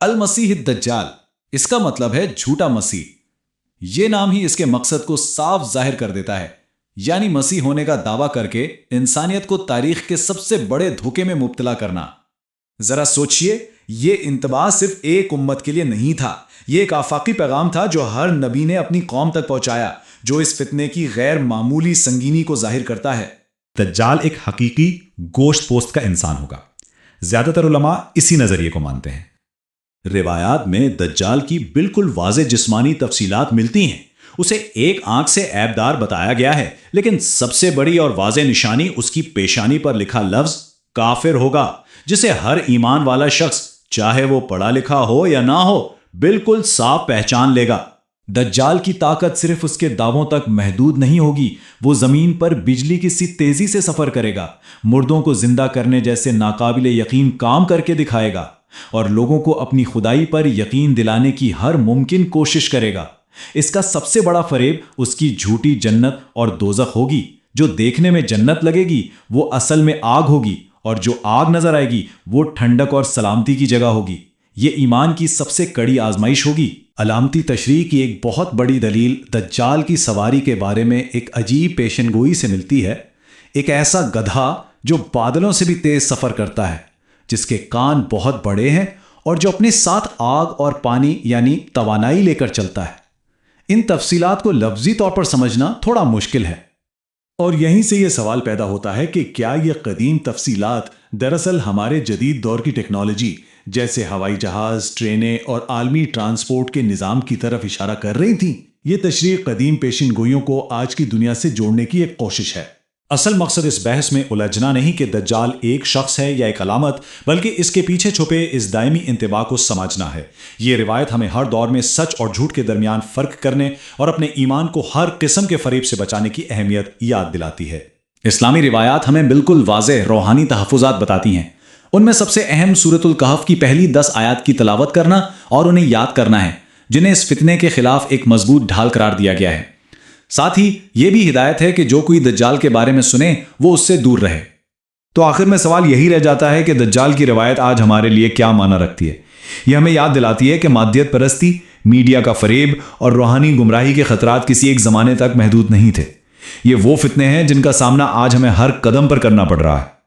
المسیح الدجال، اس کا مطلب ہے جھوٹا مسیح۔ یہ نام ہی اس کے مقصد کو صاف ظاہر کر دیتا ہے، یعنی مسیح ہونے کا دعویٰ کر کے انسانیت کو تاریخ کے سب سے بڑے دھوکے میں مبتلا کرنا۔ ذرا سوچئے، یہ انتباہ صرف ایک امت کے لیے نہیں تھا، یہ ایک آفاقی پیغام تھا جو ہر نبی نے اپنی قوم تک پہنچایا، جو اس فتنے کی غیر معمولی سنگینی کو ظاہر کرتا ہے۔ دجال ایک حقیقی گوشت پوست کا انسان ہوگا۔ زیادہ تر علماء اسی نظریے کو مانتے ہیں۔ روایات میں دجال کی بالکل واضح جسمانی تفصیلات ملتی ہیں۔ اسے ایک آنکھ سے عیبدار بتایا گیا ہے، لیکن سب سے بڑی اور واضح نشانی اس کی پیشانی پر لکھا لفظ کافر ہوگا، جسے ہر ایمان والا شخص، چاہے وہ پڑھا لکھا ہو یا نہ ہو، بالکل صاف پہچان لے گا۔ دجال کی طاقت صرف اس کے دعووں تک محدود نہیں ہوگی، وہ زمین پر بجلی کی سی تیزی سے سفر کرے گا، مردوں کو زندہ کرنے جیسے ناقابل یقین کام کر کے دکھائے گا، اور لوگوں کو اپنی خدائی پر یقین دلانے کی ہر ممکن کوشش کرے گا۔ اس کا سب سے بڑا فریب اس کی جھوٹی جنت اور دوزخ ہوگی۔ جو دیکھنے میں جنت لگے گی وہ اصل میں آگ ہوگی، اور جو آگ نظر آئے گی وہ ٹھنڈک اور سلامتی کی جگہ ہوگی۔ یہ ایمان کی سب سے کڑی آزمائش ہوگی۔ علامتی تشریح کی ایک بہت بڑی دلیل دجال کی سواری کے بارے میں ایک عجیب پیشن گوئی سے ملتی ہے۔ ایک ایسا گدھا جو بادلوں سے بھی تیز سفر کرتا ہے، جس کے کان بہت بڑے ہیں اور جو اپنے ساتھ آگ اور پانی یعنی توانائی لے کر چلتا ہے۔ ان تفصیلات کو لفظی طور پر سمجھنا تھوڑا مشکل ہے، اور یہیں سے یہ سوال پیدا ہوتا ہے کہ کیا یہ قدیم تفصیلات دراصل ہمارے جدید دور کی ٹیکنالوجی جیسے ہوائی جہاز، ٹرینیں اور عالمی ٹرانسپورٹ کے نظام کی طرف اشارہ کر رہی تھیں؟ یہ تشریح قدیم پیشن گوئیوں کو آج کی دنیا سے جوڑنے کی ایک کوشش ہے۔ اصل مقصد اس بحث میں الجھنا نہیں کہ دجال ایک شخص ہے یا ایک علامت، بلکہ اس کے پیچھے چھپے اس دائمی انتباہ کو سمجھنا ہے۔ یہ روایت ہمیں ہر دور میں سچ اور جھوٹ کے درمیان فرق کرنے اور اپنے ایمان کو ہر قسم کے فریب سے بچانے کی اہمیت یاد دلاتی ہے۔ اسلامی روایات ہمیں بالکل واضح روحانی تحفظات بتاتی ہیں۔ ان میں سب سے اہم سورۃ الکہف کی پہلی 10 آیات کی تلاوت کرنا اور انہیں یاد کرنا ہے، جنہیں اس فتنے کے خلاف ایک مضبوط ڈھال قرار دیا گیا ہے۔ ساتھ ہی یہ بھی ہدایت ہے کہ جو کوئی دجال کے بارے میں سنے وہ اس سے دور رہے۔ تو آخر میں سوال یہی رہ جاتا ہے کہ دجال کی روایت آج ہمارے لیے کیا معنی رکھتی ہے؟ یہ ہمیں یاد دلاتی ہے کہ مادیت پرستی، میڈیا کا فریب اور روحانی گمراہی کے خطرات کسی ایک زمانے تک محدود نہیں تھے۔ یہ وہ فتنے ہیں جن کا سامنا آج ہمیں ہر قدم پر کرنا پڑ رہا ہے۔